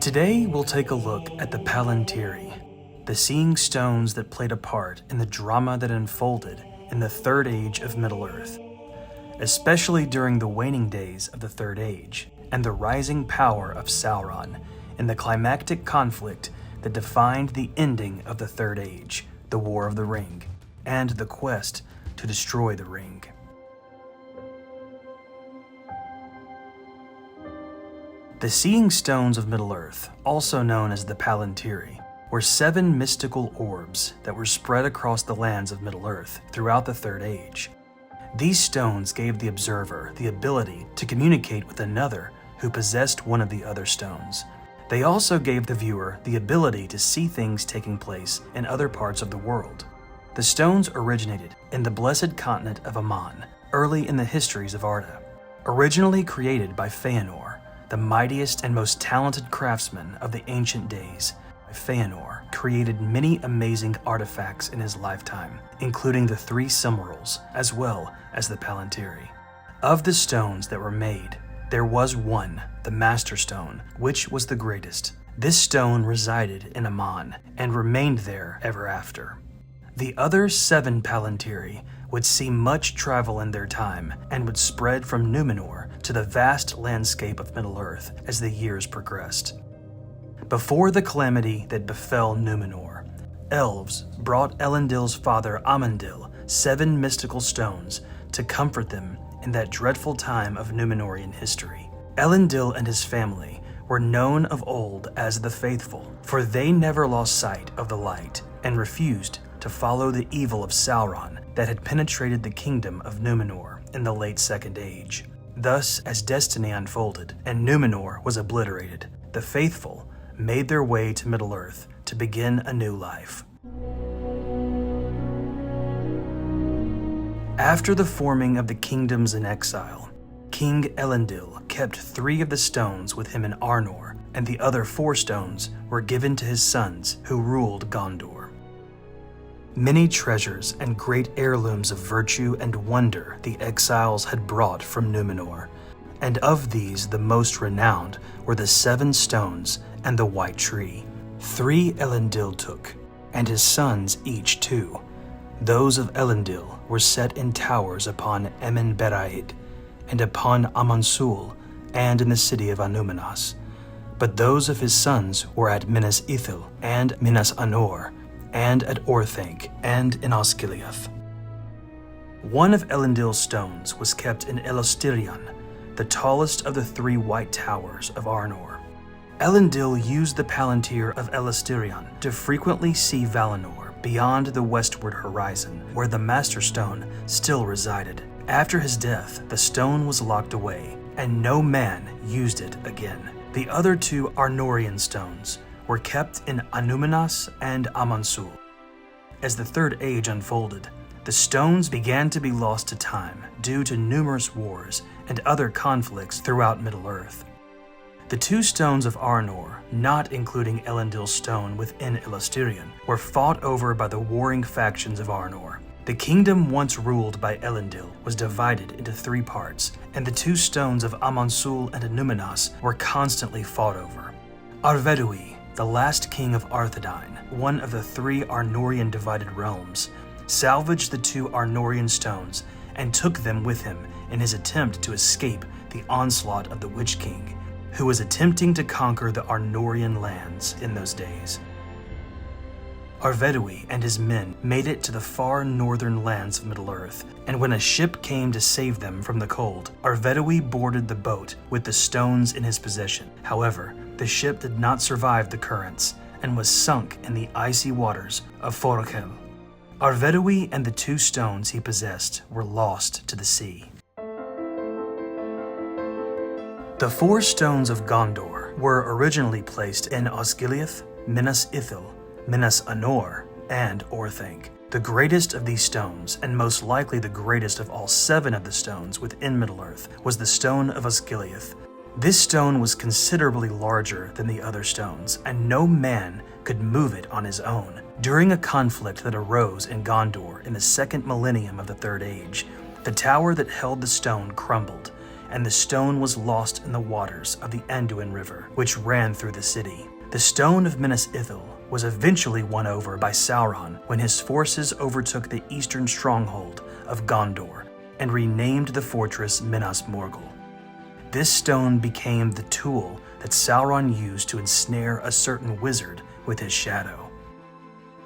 Today we'll take a look at the Palantíri, the seeing stones that played a part in the drama that unfolded in the Third Age of Middle-earth, especially during the waning days of the Third Age and the rising power of Sauron in the climactic conflict that defined the ending of the Third Age, the War of the Ring, and the quest to destroy the Ring. The Seeing Stones of Middle-earth, also known as the Palantíri, were 7 mystical orbs that were spread across the lands of Middle-earth throughout the Third Age. These stones gave the observer the ability to communicate with another who possessed one of the other stones. They also gave the viewer the ability to see things taking place in other parts of the world. The stones originated in the blessed continent of Aman, early in the histories of Arda. Originally created by Fëanor, the mightiest and most talented craftsman of the ancient days, Fëanor created many amazing artifacts in his lifetime, including the 3 Silmarils, as well as the Palantíri. Of the stones that were made, there was one, the Master Stone, which was the greatest. This stone resided in Aman and remained there ever after. The other 7 Palantíri would see much travel in their time and would spread from Numenor to the vast landscape of Middle-earth as the years progressed. Before the calamity that befell Numenor, elves brought Elendil's father Amandil 7 mystical stones to comfort them in that dreadful time of Numenorean history. Elendil and his family were known of old as the Faithful, for they never lost sight of the light and refused to follow the evil of Sauron that had penetrated the kingdom of Numenor in the late Second Age. Thus, as destiny unfolded and Numenor was obliterated, the Faithful made their way to Middle-earth to begin a new life. After the forming of the kingdoms in exile, King Elendil kept 3 of the stones with him in Arnor, and the other 4 stones were given to his sons who ruled Gondor. Many treasures and great heirlooms of virtue and wonder the exiles had brought from Numenor, and of these the most renowned were the 7 stones and the White Tree. 3 Elendil took, and his sons each 2. Those of Elendil were set in towers upon Emen-Beraid, and upon Amansul, and in the city of Anumenas. But those of his sons were at Minas Ithil, and Minas Anor, and at Orthanc, and in Osgiliath. One of Elendil's stones was kept in Elostirion, the tallest of the 3 white towers of Arnor. Elendil used the Palantir of Elostirion to frequently see Valinor beyond the westward horizon, where the Master Stone still resided. After his death, the stone was locked away, and no man used it again. The other 2 Arnorian stones were kept in Anumenas and Amansul. As the Third Age unfolded, the stones began to be lost to time due to numerous wars and other conflicts throughout Middle-earth. The 2 stones of Arnor, not including Elendil's stone within Elostirion, were fought over by the warring factions of Arnor. The kingdom once ruled by Elendil was divided into 3 parts, and the 2 stones of Amansul and Anumenas were constantly fought over. Arvedui, the last king of Arthedain, one of the 3 Arnorian divided realms, salvaged the 2 Arnorian stones and took them with him in his attempt to escape the onslaught of the Witch King, who was attempting to conquer the Arnorian lands in those days. Arvedui and his men made it to the far northern lands of Middle-earth, and when a ship came to save them from the cold, Arvedui boarded the boat with the stones in his possession. However, the ship did not survive the currents and was sunk in the icy waters of Fornost. Arvedui and the 2 stones he possessed were lost to the sea. The 4 stones of Gondor were originally placed in Osgiliath, Minas Ithil, Minas Anor, and Orthanc. The greatest of these stones, and most likely the greatest of all 7 of the stones within Middle-earth, was the stone of Osgiliath. This stone was considerably larger than the other stones, and no man could move it on his own. During a conflict that arose in Gondor in the 2nd millennium of the Third Age, the tower that held the stone crumbled, and the stone was lost in the waters of the Anduin River, which ran through the city. The stone of Minas Ithil was eventually won over by Sauron when his forces overtook the eastern stronghold of Gondor and renamed the fortress Minas Morgul. This stone became the tool that Sauron used to ensnare a certain wizard with his shadow.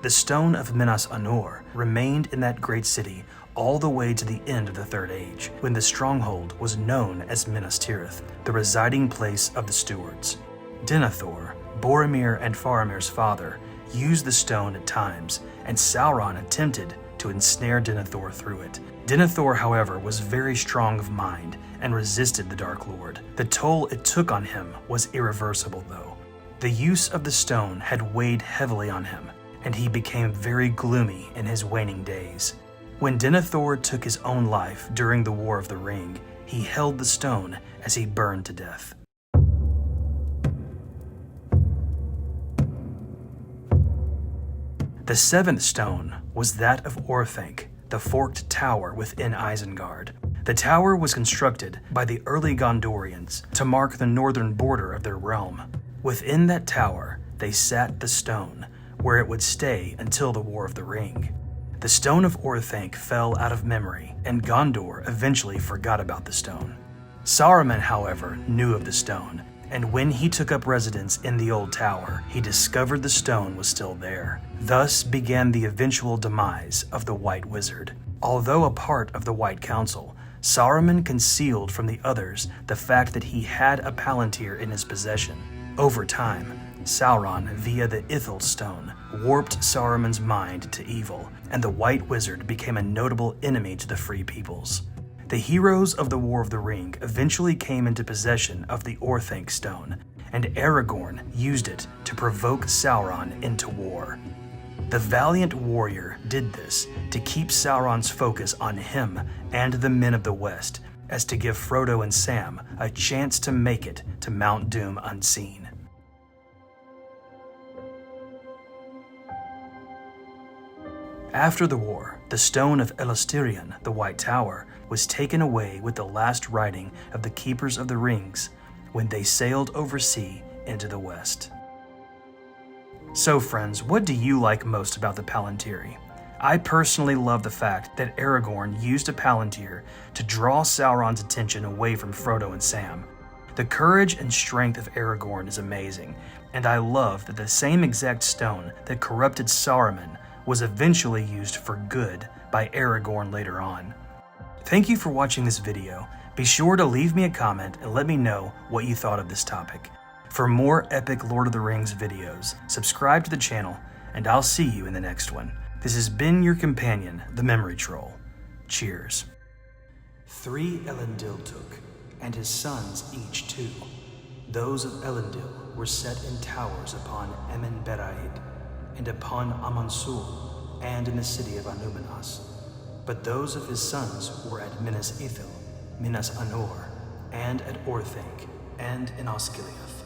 The stone of Minas Anor remained in that great city all the way to the end of the Third Age, when the stronghold was known as Minas Tirith, the residing place of the stewards. Denethor, Boromir and Faramir's father, used the stone at times, and Sauron attempted to ensnare Denethor through it. Denethor, however, was very strong of mind and resisted the Dark Lord. The toll it took on him was irreversible, though. The use of the stone had weighed heavily on him, and he became very gloomy in his waning days. When Denethor took his own life during the War of the Ring, he held the stone as he burned to death. The seventh stone was that of Orthanc, the forked tower within Isengard. The tower was constructed by the early Gondorians to mark the northern border of their realm. Within that tower, they sat the stone, where it would stay until the War of the Ring. The stone of Orthanc fell out of memory, and Gondor eventually forgot about the stone. Saruman, however, knew of the stone, and when he took up residence in the old tower, he discovered the stone was still there. Thus began the eventual demise of the White Wizard. Although a part of the White Council, Saruman concealed from the others the fact that he had a Palantir in his possession. Over time, Sauron, via the Ithil Stone, warped Saruman's mind to evil, and the White Wizard became a notable enemy to the Free Peoples. The heroes of the War of the Ring eventually came into possession of the Orthanc Stone, and Aragorn used it to provoke Sauron into war. The valiant warrior did this to keep Sauron's focus on him and the men of the West, as to give Frodo and Sam a chance to make it to Mount Doom unseen. After the war, the stone of Elostirion, the White Tower, was taken away with the last writing of the Keepers of the Rings when they sailed oversea into the West. So friends, what do you like most about the Palantíri? I personally love the fact that Aragorn used a Palantir to draw Sauron's attention away from Frodo and Sam. The courage and strength of Aragorn is amazing, and I love that the same exact stone that corrupted Saruman was eventually used for good by Aragorn later on. Thank you for watching this video. Be sure to leave me a comment and let me know what you thought of this topic. For more epic Lord of the Rings videos, subscribe to the channel, and I'll see you in the next one. This has been your companion, the Memory Troll. Cheers. 3 Elendil took, and his sons each 2. Those of Elendil were set in towers upon Emen-Beraid, and upon Amansul, and in the city of Anumenas. But those of his sons were at Minas Ithil, Minas Anor, and at Orthanc, and in Osgiliath.